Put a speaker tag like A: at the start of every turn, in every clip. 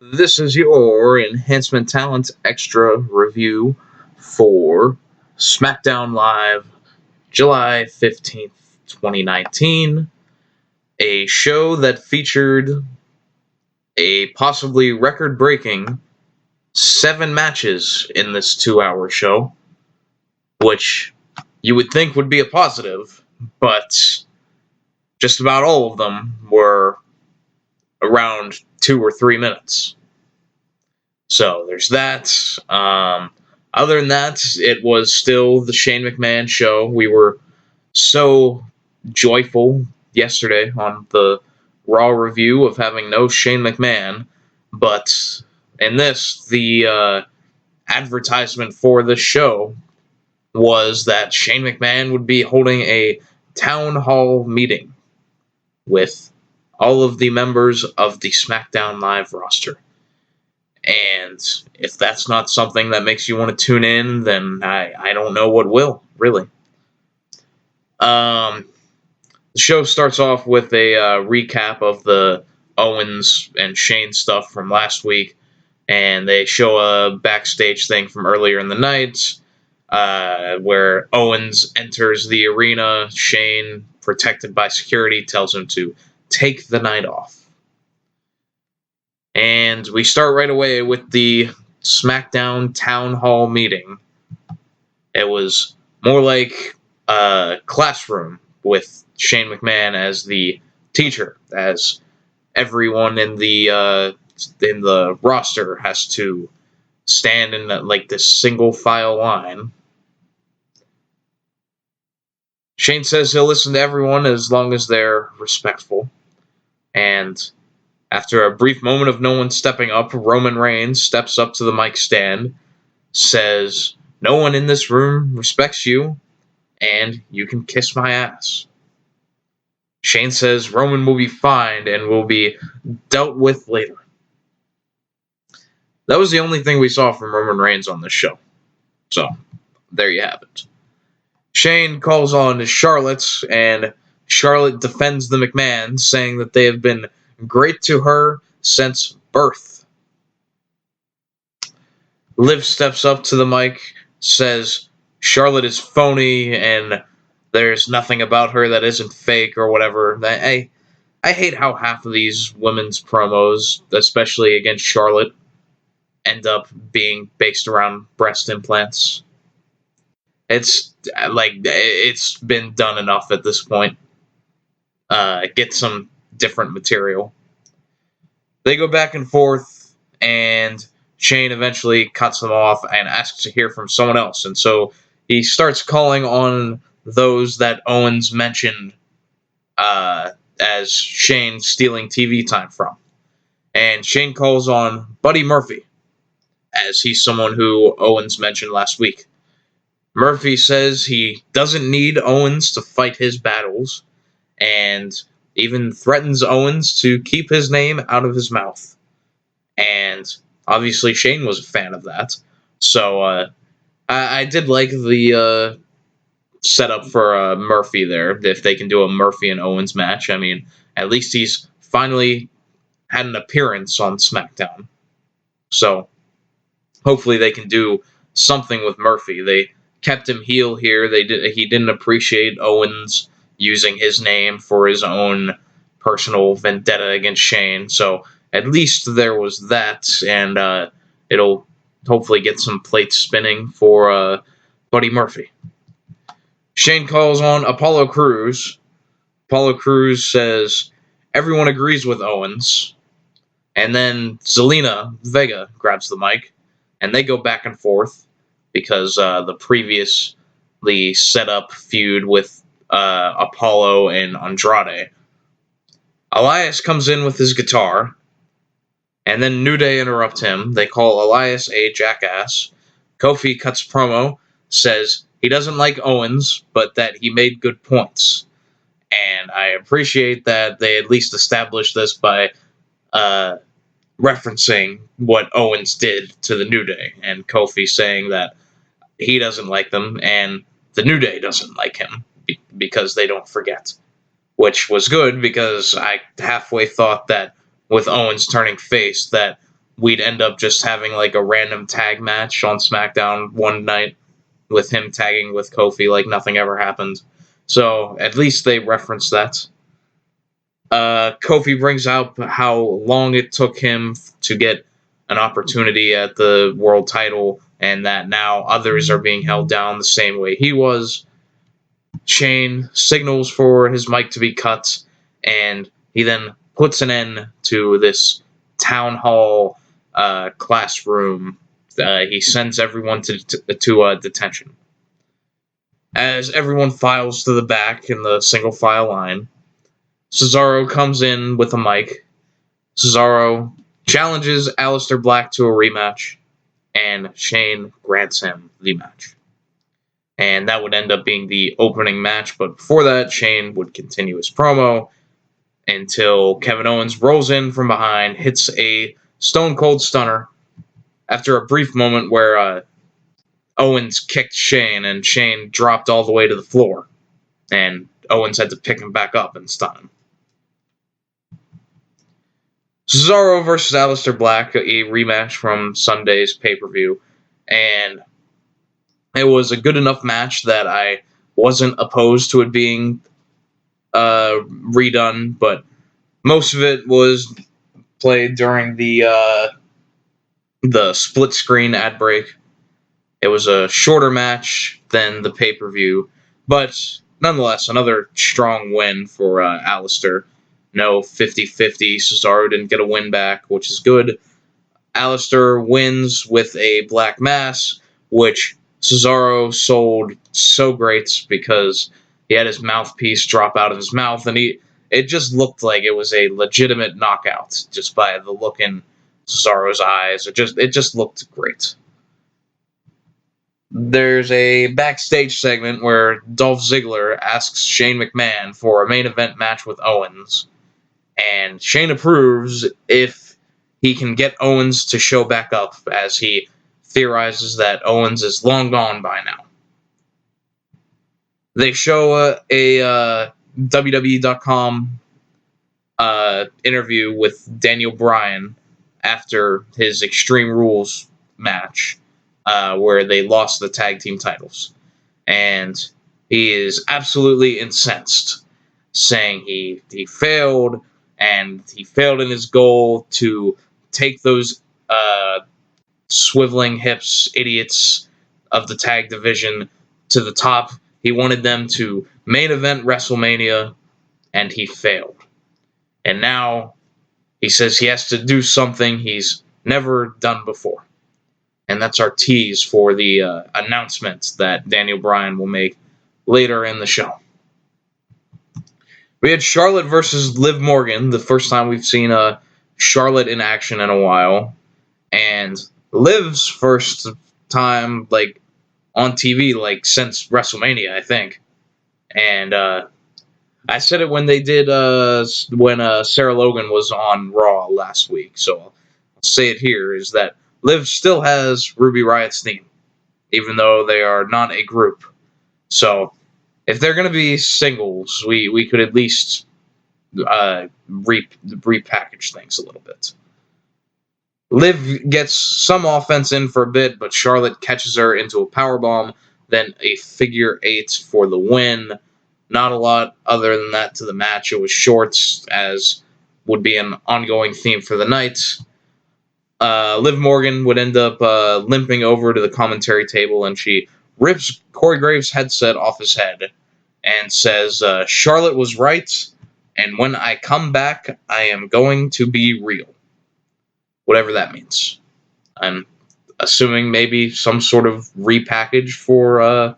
A: This is your Enhancement Talent Extra review for SmackDown Live, July 15th, 2019. A show that featured a possibly record-breaking 7 matches in this 2-hour show, which you would think would be a positive, but just about all of them were around 2 or 3 minutes. So there's that. Other than that, it was still the Shane McMahon show. We were so joyful yesterday on the Raw review of having no Shane McMahon, but in this, the advertisement for the show was that Shane McMahon would be holding a town hall meeting with all of the members of the SmackDown Live roster. And if that's not something that makes you want to tune in, then I don't know what will, really. The show starts off with a recap of the Owens and Shane stuff from last week, and they show a backstage thing from earlier in the night, where Owens enters the arena. Shane, protected by security, tells him to take the night off. And we start right away with the SmackDown Town Hall meeting. It was more like a classroom with Shane McMahon as the teacher, as everyone in the roster has to stand in like this single file line. Shane says he'll listen to everyone as long as they're respectful. And after a brief moment of no one stepping up, Roman Reigns steps up to the mic stand, says, "No one in this room respects you, and you can kiss my ass." Shane says Roman will be fined and will be dealt with later. That was the only thing we saw from Roman Reigns on this show. So, there you have it. Shane calls on Charlotte, and Charlotte defends the McMahons, saying that they have been great to her since birth. Liv steps up to the mic, says Charlotte is phony and there's nothing about her that isn't fake or whatever. I hate how half of these women's promos, especially against Charlotte, end up being based around breast implants. It's been done enough at this point. Get some different material. They go back and forth, and Shane eventually cuts them off and asks to hear from someone else. And so he starts calling on those that Owens mentioned as Shane stealing TV time from. And Shane calls on Buddy Murphy, as he's someone who Owens mentioned last week. Murphy says he doesn't need Owens to fight his battles, and even threatens Owens to keep his name out of his mouth. And obviously Shane was a fan of that. So I did like the setup for Murphy there, if they can do a Murphy and Owens match. I mean, at least he's finally had an appearance on SmackDown. So hopefully they can do something with Murphy. They kept him heel here. He didn't appreciate Owens using his name for his own personal vendetta against Shane. So at least there was that, and it'll hopefully get some plates spinning for Buddy Murphy. Shane calls on Apollo Crews. Apollo Crews says everyone agrees with Owens. And then Zelina Vega grabs the mic, and they go back and forth because the previously set up feud with Apollo and Andrade. Elias comes in with his guitar, and then New Day interrupt him. They call Elias a jackass. Kofi cuts promo, says he doesn't like Owens, but that he made good points. And I appreciate that they at least established this by referencing what Owens did to the New Day, and Kofi saying that he doesn't like them, and the New Day doesn't like him because they don't forget. Which was good, because I halfway thought that with Owens turning face that we'd end up just having like a random tag match on SmackDown one night with him tagging with Kofi like nothing ever happened. So at least they reference that. Kofi brings out how long it took him to get an opportunity at the world title, and that now others are being held down the same way he was. Shane signals for his mic to be cut, and he then puts an end to this town hall classroom. He sends everyone to detention. As everyone files to the back in the single file line, Cesaro comes in with a mic. Cesaro challenges Aleister Black to a rematch, and Shane grants him the match. And that would end up being the opening match, but before that, Shane would continue his promo until Kevin Owens rolls in from behind, hits a Stone Cold Stunner after a brief moment where Owens kicked Shane, and Shane dropped all the way to the floor, and Owens had to pick him back up and stun him. Cesaro versus Aleister Black, a rematch from Sunday's pay-per-view, and it was a good enough match that I wasn't opposed to it being redone, but most of it was played during the split-screen ad break. It was a shorter match than the pay-per-view, but nonetheless, another strong win for Aleister. No 50-50. Cesaro didn't get a win back, which is good. Aleister wins with a black mass, which Cesaro sold so great because he had his mouthpiece drop out of his mouth, and it just looked like it was a legitimate knockout just by the look in Cesaro's eyes. It just looked great. There's a backstage segment where Dolph Ziggler asks Shane McMahon for a main event match with Owens, and Shane approves if he can get Owens to show back up, as he theorizes that Owens is long gone by now. They show a WWE.com interview with Daniel Bryan after his Extreme Rules match, where they lost the tag team titles. And he is absolutely incensed, saying he failed, and he failed in his goal to take those swiveling hips idiots of the tag division to the top. He wanted them to main event WrestleMania, and he failed. And now he says he has to do something he's never done before. And that's our tease for the announcement that Daniel Bryan will make later in the show. We had Charlotte versus Liv Morgan, the first time we've seen Charlotte in action in a while. And Liv's first time on TV since WrestleMania, I think. And I said it when they did when Sarah Logan was on Raw last week, so I'll say it here, is that Liv still has Ruby Riot's theme, even though they are not a group. So if they're going to be singles, we could at least repackage things a little bit. Liv gets some offense in for a bit, but Charlotte catches her into a powerbomb, then a figure eight for the win. Not a lot other than that to the match. It was short, as would be an ongoing theme for the night. Liv Morgan would end up limping over to the commentary table, and she rips Corey Graves' headset off his head and says, Charlotte was right, and when I come back, I am going to be real. Whatever that means. I'm assuming maybe some sort of repackage for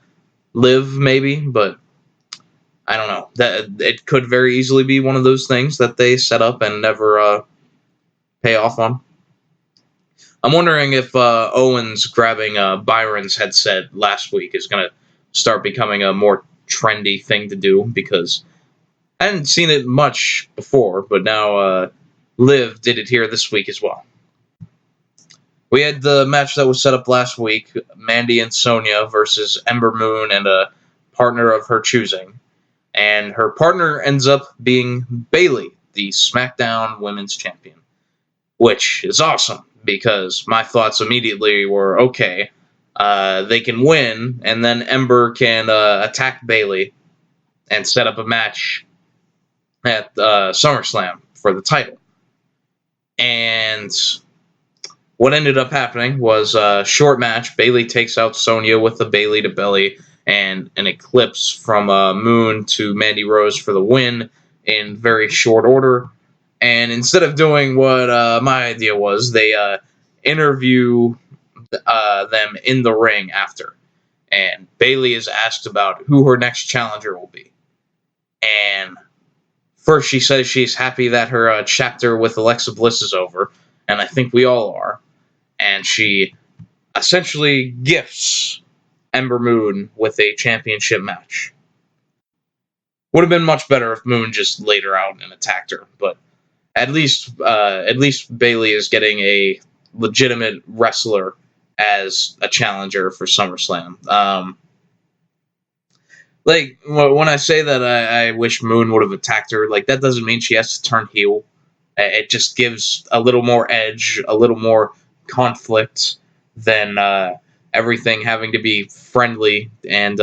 A: Liv, maybe, but I don't know. That it could very easily be one of those things that they set up and never pay off on. I'm wondering if Owens grabbing Byron's headset last week is going to start becoming a more trendy thing to do, because I hadn't seen it much before, but now Liv did it here this week as well. We had the match that was set up last week, Mandy and Sonya versus Ember Moon and a partner of her choosing. And her partner ends up being Bayley, the SmackDown Women's Champion, which is awesome. because my thoughts immediately were, okay, they can win, and then Ember can attack Bayley and set up a match at SummerSlam for the title. And what ended up happening was a short match. Bayley takes out Sonya with the Bayley to belly and an eclipse from Moon to Mandy Rose for the win in very short order. And instead of doing what my idea was, they interview them in the ring after. And Bayley is asked about who her next challenger will be. And first she says she's happy that her chapter with Alexa Bliss is over, and I think we all are. And she essentially gifts Ember Moon with a championship match. Would have been much better if Moon just laid her out and attacked her, but at least Bayley is getting a legitimate wrestler as a challenger for SummerSlam. Like, when I say that I wish Moon would have attacked her, like, that doesn't mean she has to turn heel. It just gives a little more edge, a little more conflict than everything having to be friendly, and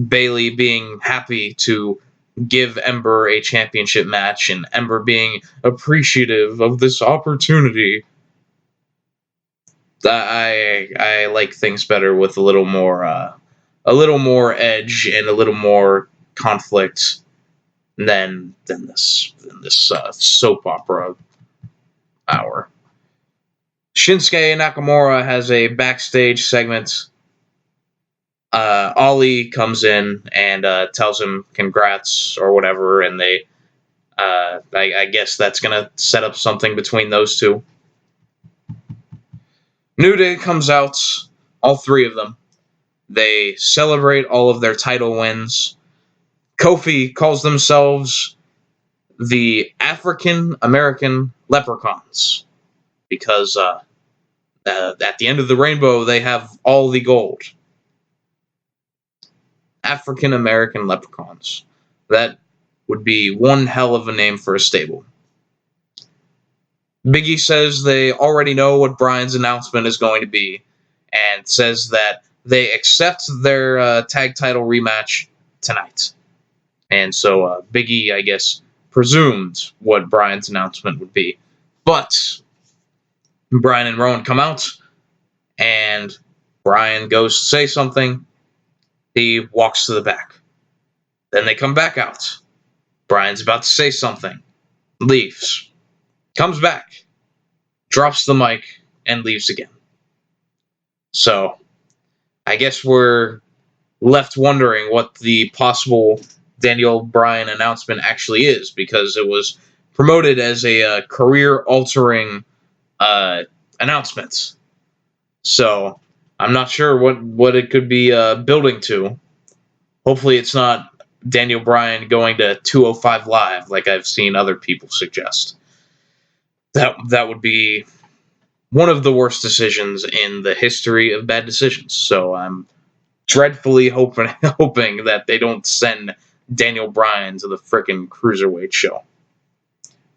A: Bayley being happy to give Ember a championship match, and Ember being appreciative of this opportunity. I like things better with a little more edge and a little more conflict than this soap opera hour. Shinsuke Nakamura has a backstage segment. Ollie comes in and tells him congrats or whatever, and they I guess that's gonna set up something between those two. New Day comes out, all three of them. They celebrate all of their title wins. Kofi calls themselves the African American Leprechauns because at the end of the rainbow, they have all the gold. African American Leprechauns. That would be one hell of a name for a stable. Big E says they already know what Bryan's announcement is going to be, and says that they accept their tag title rematch tonight. And so Big E, I guess, presumed what Bryan's announcement would be. But Bryan and Rowan come out, and Bryan goes to say something. He walks to the back. Then they come back out. Bryan's about to say something. Leaves. Comes back. Drops the mic and leaves again. So, I guess we're left wondering what the possible Daniel Bryan announcement actually is, because it was promoted as a career-altering announcement. So, I'm not sure what it could be building to. Hopefully it's not Daniel Bryan going to 205 Live like I've seen other people suggest. That would be one of the worst decisions in the history of bad decisions. So I'm dreadfully hoping that they don't send Daniel Bryan to the frickin' Cruiserweight show.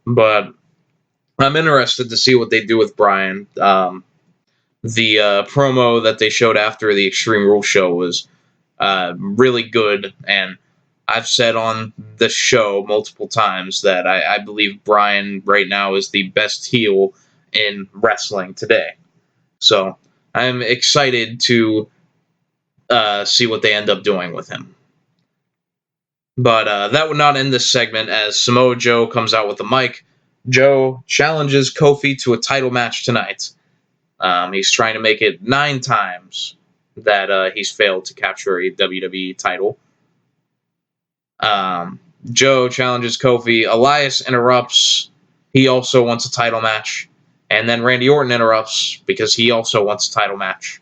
A: But I'm interested to see what they do with Bryan. The promo that they showed after the Extreme Rules show was really good, and I've said on this show multiple times that I believe Bryan right now is the best heel in wrestling today. So I'm excited to see what they end up doing with him. But that would not end this segment, as Samoa Joe comes out with the mic. Joe challenges Kofi to a title match tonight. He's trying to make it 9 times that he's failed to capture a WWE title. Joe challenges Kofi. Elias interrupts. He also wants a title match. And then Randy Orton interrupts because he also wants a title match.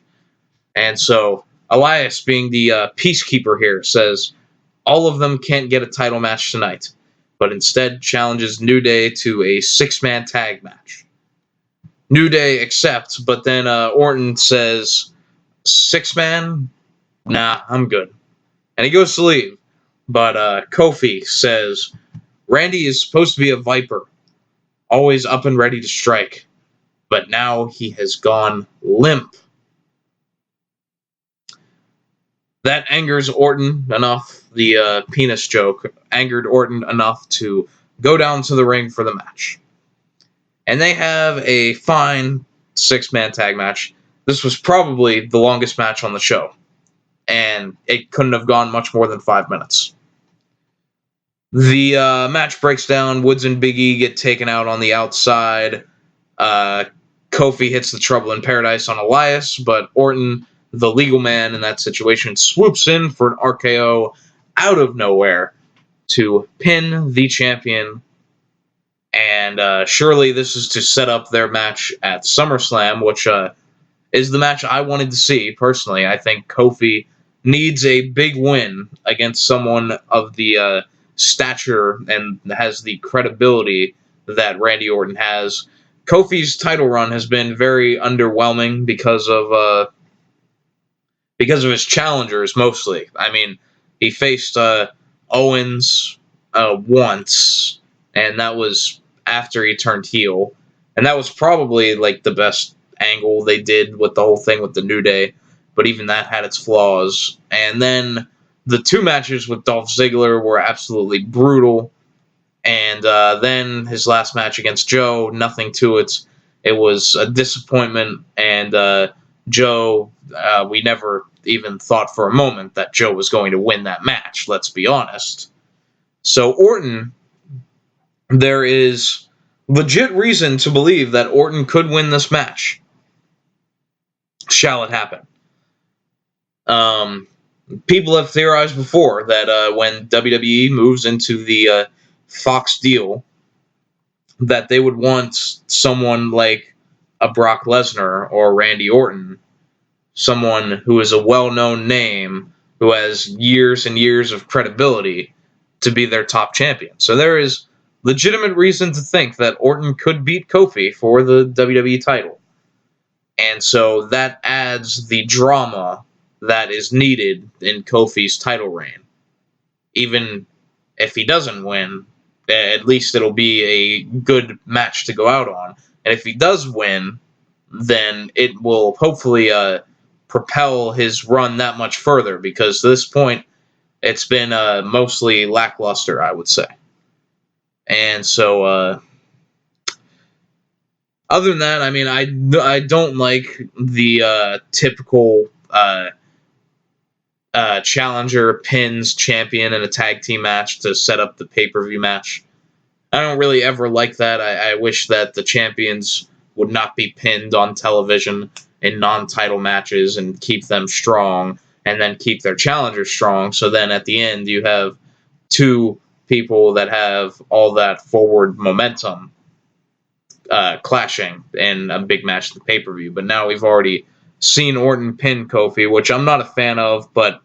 A: And so Elias, being the peacekeeper here, says all of them can't get a title match tonight, but instead challenges New Day to a 6-man tag match. New Day accepts, but then Orton says, 6-man? Nah, I'm good. And he goes to leave. But Kofi says, Randy is supposed to be a Viper, always up and ready to strike. but now he has gone limp. That angers Orton enough. The penis joke angered Orton enough to go down to the ring for the match. And they have a fine 6-man tag match. This was probably the longest match on the show. And it couldn't have gone much more than 5 minutes. The match breaks down. Woods and Big E get taken out on the outside. Kofi hits the Trouble in Paradise on Elias, but Orton, the legal man in that situation, swoops in for an RKO out of nowhere to pin the champion. And surely this is to set up their match at SummerSlam, which is the match I wanted to see, personally. I think Kofi needs a big win against someone of the stature and has the credibility that Randy Orton has. Kofi's title run has been very underwhelming because of his challengers, mostly. I mean, he faced Owens once, and that was after he turned heel. And that was probably like the best angle they did with the whole thing with the New Day, but even that had its flaws. And then the 2 matches with Dolph Ziggler were absolutely brutal. And then his last match against Joe, nothing to it. It was a disappointment. And Joe, we never even thought for a moment that Joe was going to win that match, let's be honest. So Orton, there is legit reason to believe that Orton could win this match. Shall it happen? People have theorized before that when WWE moves into the Fox deal, that they would want someone like a Brock Lesnar or Randy Orton, someone who is a well-known name, who has years and years of credibility, to be their top champion. So there is legitimate reason to think that Orton could beat Kofi for the WWE title. And so that adds the drama that is needed in Kofi's title reign. Even if he doesn't win, at least it'll be a good match to go out on. And if he does win, then it will hopefully propel his run that much further, because to this point, it's been mostly lackluster, I would say. And so, other than that, I mean, I don't like the typical challenger pins champion in a tag team match to set up the pay-per-view match. I don't really ever like that. I wish that the champions would not be pinned on television in non-title matches and keep them strong, and then keep their challengers strong. So then at the end, you have 2 people that have all that forward momentum clashing in a big match at the pay-per-view. But now we've already seen Orton pin Kofi, which I'm not a fan of, but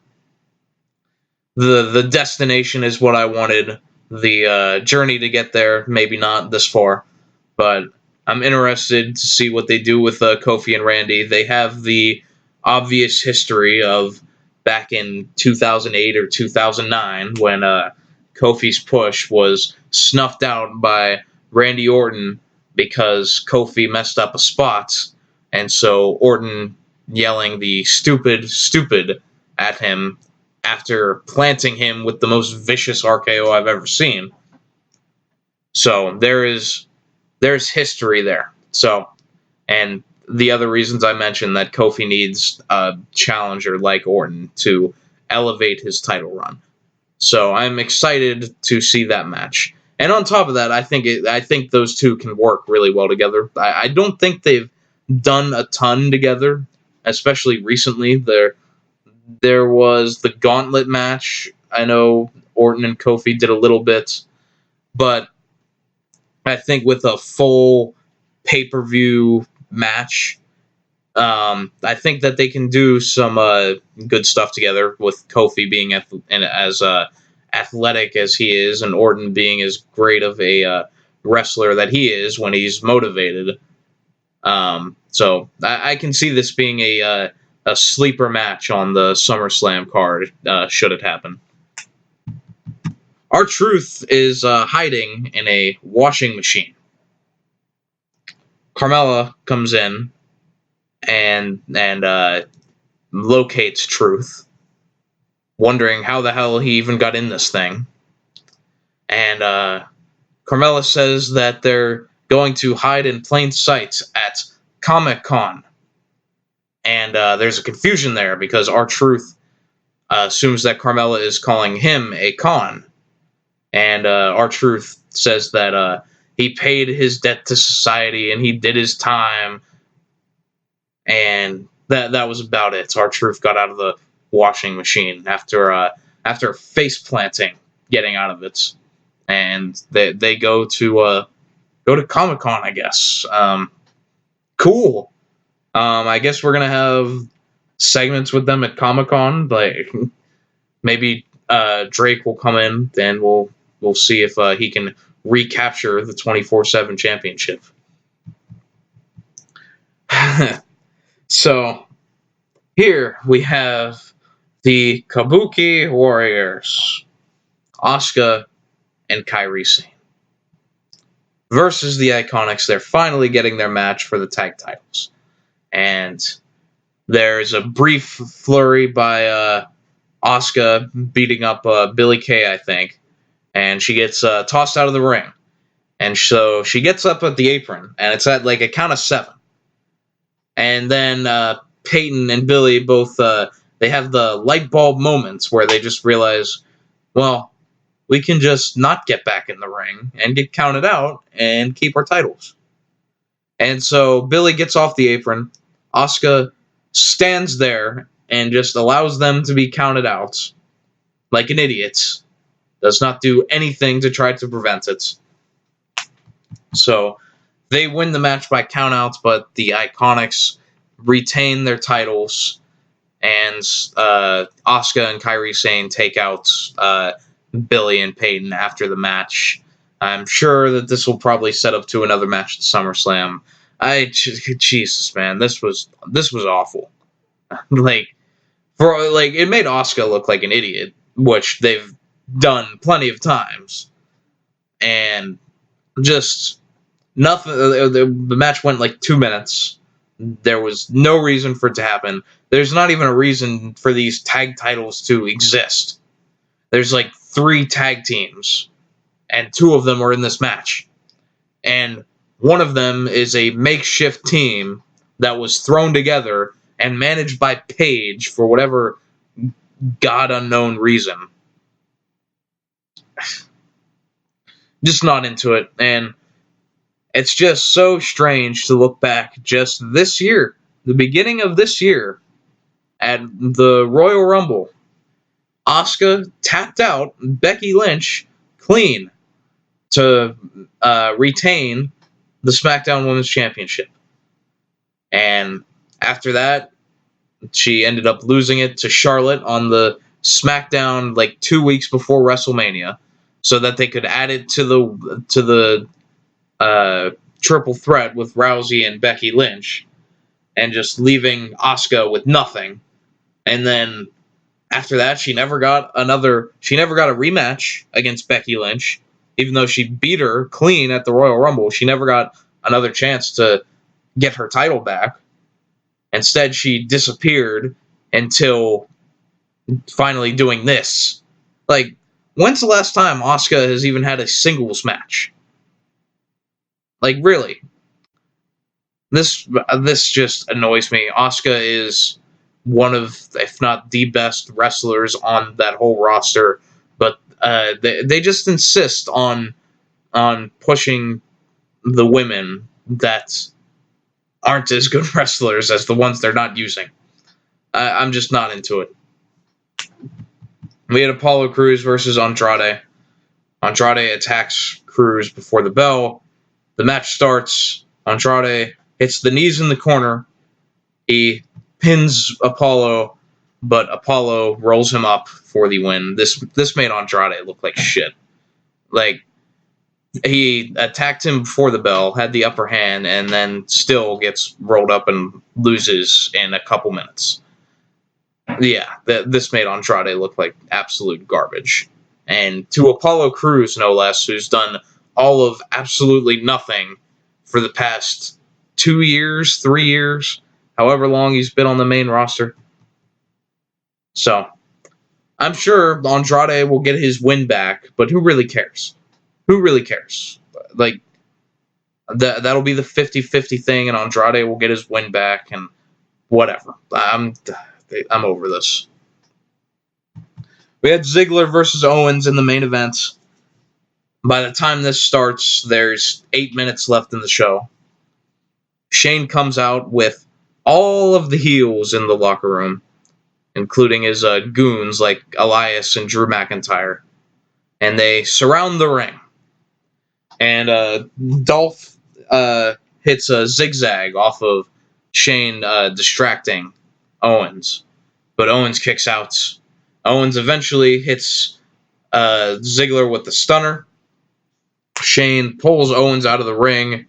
A: the destination is what I wanted. The journey to get there, maybe not this far, but I'm interested to see what they do with Kofi and Randy. They have the obvious history of back in 2008 or 2009 when Kofi's push was snuffed out by Randy Orton because Kofi messed up a spot, and so Orton yelling the stupid at him after planting him with the most vicious RKO I've ever seen. So there's history there. So, and the other reasons I mentioned, that Kofi needs a challenger like Orton to elevate his title run. So I'm excited to see that match. And on top of that, I think those 2 can work really well together. I don't think they've done a ton together, especially recently. There was the Gauntlet match. I know Orton and Kofi did a little bit, but I think with a full pay-per-view match, I think that they can do some good stuff together, with Kofi being as athletic as he is, and Orton being as great of a wrestler that he is when he's motivated. So I can see this being a sleeper match on the SummerSlam card, should it happen. R-Truth is hiding in a washing machine. Carmella comes in and locates Truth, wondering how the hell he even got in this thing. And Carmella says that they're going to hide in plain sight at Comic-Con. And there's a confusion there because R-Truth assumes that Carmella is calling him a con. And R-Truth says that he paid his debt to society and he did his time. And that was about it. R-Truth got out of the washing machine after face planting, getting out of it. And they go to Comic-Con, I guess. Cool. I guess we're gonna have segments with them at Comic-Con. Like maybe Drake will come in, and we'll see if he can recapture the 24/7 championship. So here we have the Kabuki Warriors, Asuka and Kairi Sane, versus the Iconics. They're finally getting their match for the tag titles. And there's a brief flurry by Asuka beating up Billie Kay, I think. And she gets tossed out of the ring. And so she gets up at the apron, and it's at like a count of 7. And then Peyton and Billie both, they have the light bulb moments where they just realize, well, we can just not get back in the ring and get counted out and keep our titles. And so Billie gets off the apron. Asuka stands there and just allows them to be counted out like an idiot. Does not do anything to try to prevent it. So they win the match by countouts, but the Iconics retain their titles, and Asuka and Kairi Sane take out Billie and Peyton after the match. I'm sure that this will probably set up to another match at SummerSlam. Jesus, man, this was awful. Like it made Asuka look like an idiot, which they've done plenty of times, and just nothing. The match went like 2 minutes. There was no reason for it to happen. There's not even a reason for these tag titles to exist. There's like 3 tag teams, and 2 of them are in this match. And one of them is a makeshift team that was thrown together and managed by Paige for whatever God unknown reason. Just not into it. And it's just so strange to look back just this year, the beginning of this year, at the Royal Rumble. Asuka tapped out Becky Lynch clean to retain the SmackDown Women's Championship. And after that, she ended up losing it to Charlotte on the SmackDown like 2 weeks before WrestleMania, so that they could add it to the triple threat with Rousey and Becky Lynch, and just leaving Asuka with nothing. And then after that, she never got a rematch against Becky Lynch, even though she beat her clean at the Royal Rumble. She never got another chance to get her title back. Instead, she disappeared until finally doing this. Like, when's the last time Asuka has even had a singles match? Like, really? This just annoys me. Asuka is one of, if not the best wrestlers on that whole roster, but they just insist on pushing the women that aren't as good wrestlers as the ones they're not using. I'm just not into it. We had Apollo Crews versus Andrade. Andrade attacks Crews before the bell. The match starts. Andrade hits the knees in the corner. He pins Apollo, but Apollo rolls him up for the win. This made Andrade look like shit. Like, he attacked him before the bell, had the upper hand, and then still gets rolled up and loses in a couple minutes. Yeah, this made Andrade look like absolute garbage. And to Apollo Crews, no less, who's done all of absolutely nothing for the past 2 years, 3 years, however long he's been on the main roster. So, I'm sure Andrade will get his win back, but who really cares? Who really cares? Like, that'll be the 50-50 thing, and Andrade will get his win back, and whatever. I'm over this. We had Ziggler versus Owens in the main event. By the time this starts, there's 8 minutes left in the show. Shane comes out with all of the heels in the locker room, including his goons like Elias and Drew McIntyre. And they surround the ring. And Dolph hits a zigzag off of Shane distracting Owens. But Owens kicks out. Owens eventually hits Ziggler with the stunner. Shane pulls Owens out of the ring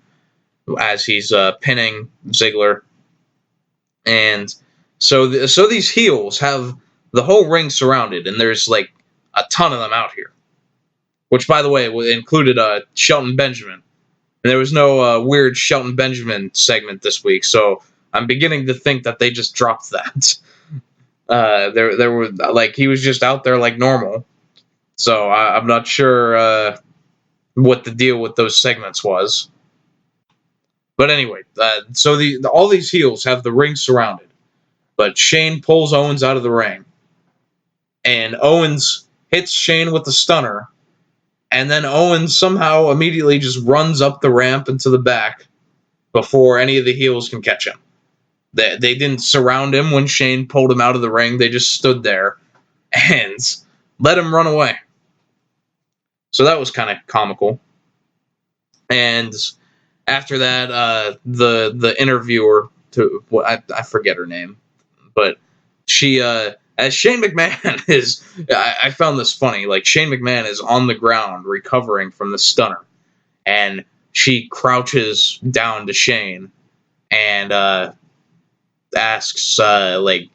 A: as he's pinning Ziggler. And so these heels have the whole ring surrounded, and there's like a ton of them out here. Which, by the way, included Shelton Benjamin. And there was no weird Shelton Benjamin segment this week, so I'm beginning to think that they just dropped that. There were like he was just out there like normal, so I'm not sure what the deal with those segments was. But anyway, so all these heels have the ring surrounded, but Shane pulls Owens out of the ring, and Owens hits Shane with the stunner, and then Owens somehow immediately just runs up the ramp into the back before any of the heels can catch him. They didn't surround him when Shane pulled him out of the ring. They just stood there and let him run away. So that was kind of comical. And after that, the interviewer, I forget her name, but she, as Shane McMahon is, I found this funny. Like, Shane McMahon is on the ground recovering from the stunner, and she crouches down to Shane and asks like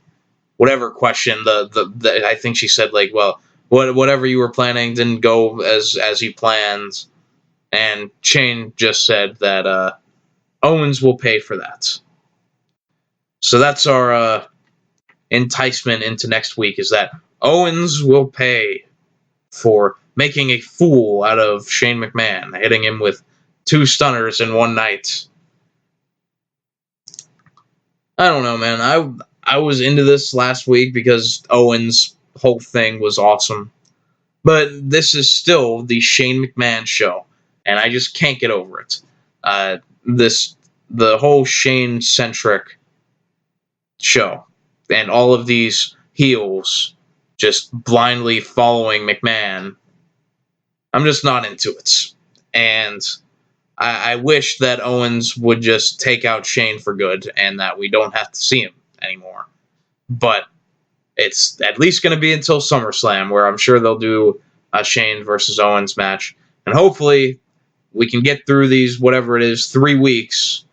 A: whatever question. I think she said like, well, whatever you were planning didn't go as you planned, and Shane just said that Owens will pay for that. So that's our enticement into next week, is that Owens will pay for making a fool out of Shane McMahon, hitting him with 2 stunners in one night. I don't know, man. I was into this last week because Owens' whole thing was awesome. But this is still the Shane McMahon show, and I just can't get over it. The whole Shane-centric show, and all of these heels just blindly following McMahon, I'm just not into it. And I wish that Owens would just take out Shane for good and that we don't have to see him anymore. But it's at least going to be until SummerSlam, where I'm sure they'll do a Shane versus Owens match. And hopefully we can get through these, whatever it is, 3 weeks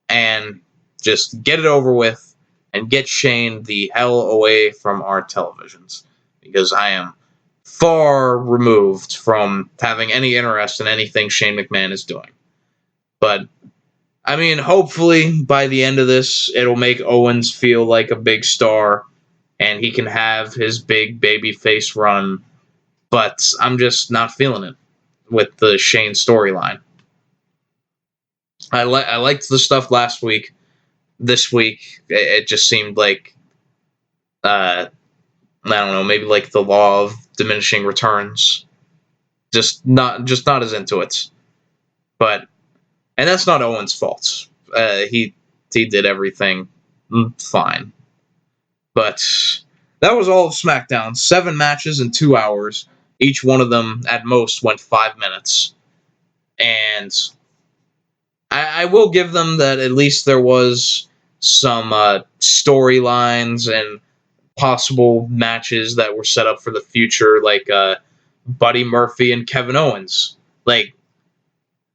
A: and just get it over with and get Shane the hell away from our televisions. Because I am far removed from having any interest in anything Shane McMahon is doing. But, I mean, hopefully by the end of this, it'll make Owens feel like a big star and he can have his big babyface run. But I'm just not feeling it with the Shane storyline. I liked the stuff last week. This week, it just seemed like, I don't know, maybe like the law of diminishing returns. Just not as into it. But, and that's not Owens' fault. He did everything fine. But that was all of SmackDown. 7 matches in 2 hours. Each one of them, at most, went 5 minutes. And I will give them that at least there was some storylines and possible matches that were set up for the future, like Buddy Murphy and Kevin Owens. Like,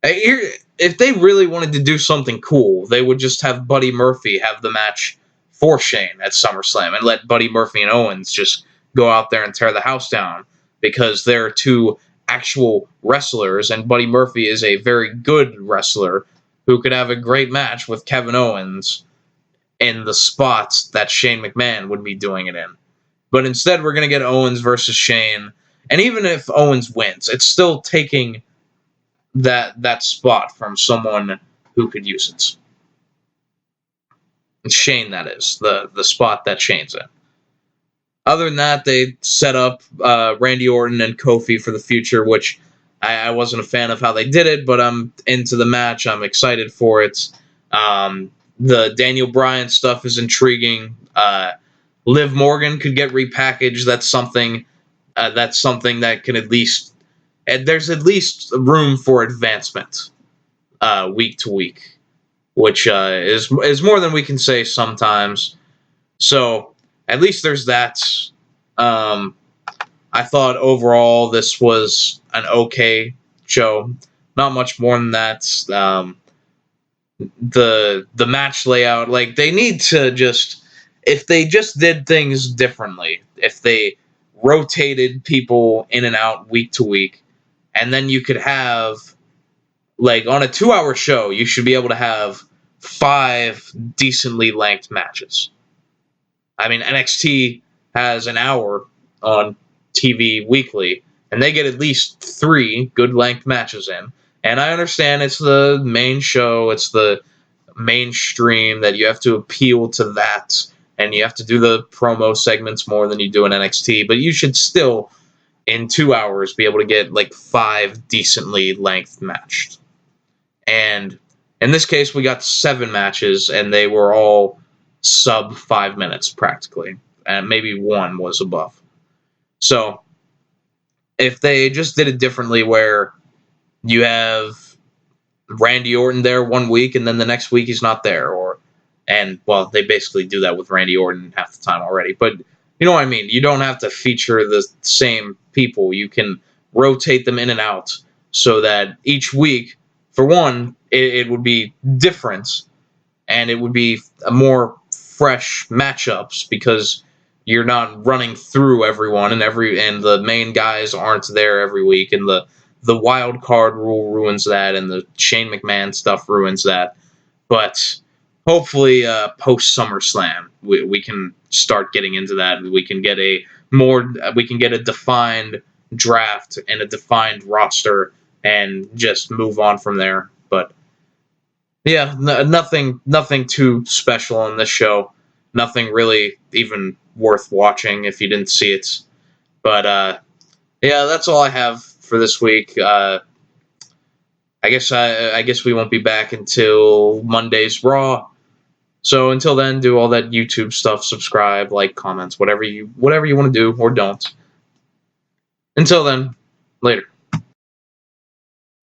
A: if they really wanted to do something cool, they would just have Buddy Murphy have the match for Shane at SummerSlam and let Buddy Murphy and Owens just go out there and tear the house down, because they're 2 actual wrestlers, and Buddy Murphy is a very good wrestler who could have a great match with Kevin Owens in the spots that Shane McMahon would be doing it in. But instead, we're going to get Owens versus Shane. And even if Owens wins, it's still taking that spot from someone who could use it. Shane, that is, the spot that Shane's in. Other than that, they set up Randy Orton and Kofi for the future, which I wasn't a fan of how they did it, but I'm into the match. I'm excited for it. The Daniel Bryan stuff is intriguing. Liv Morgan could get repackaged. That's something that can at least... there's at least room for advancement week to week, which is more than we can say sometimes. So at least there's that. I thought overall this was an okay show. Not much more than that. The match layout, like, they need to just... If they just did things differently, if they rotated people in and out week to week, and then you could have, like, on a 2-hour show, you should be able to have 5 decently length matches. I mean, NXT has an hour on TV weekly, and they get at least 3 good length matches in. And I understand it's the main show, it's the mainstream, that you have to appeal to that, and you have to do the promo segments more than you do in NXT, but you should still, in 2 hours, be able to get like 5 decently length matched. And in this case, we got 7 matches, and they were all sub 5 minutes practically, and maybe 1 was above. So if they just did it differently, where you have Randy Orton there one week, and then the next week he's not there, well, they basically do that with Randy Orton half the time already, but you know what I mean. You don't have to feature the same people. You can rotate them in and out so that each week, for one, it would be different, and it would be a more fresh matchups, because you're not running through everyone, and the main guys aren't there every week, and the wild card rule ruins that, and the Shane McMahon stuff ruins that. But hopefully, post SummerSlam, we can start getting into that. We can get a defined draft and a defined roster, and just move on from there. But yeah, nothing too special on this show. Nothing really even worth watching if you didn't see it. But yeah, that's all I have for this week. I guess we won't be back until Monday's Raw. So until then, do all that YouTube stuff, subscribe, like, comments, whatever you want to do or don't. Until then, later.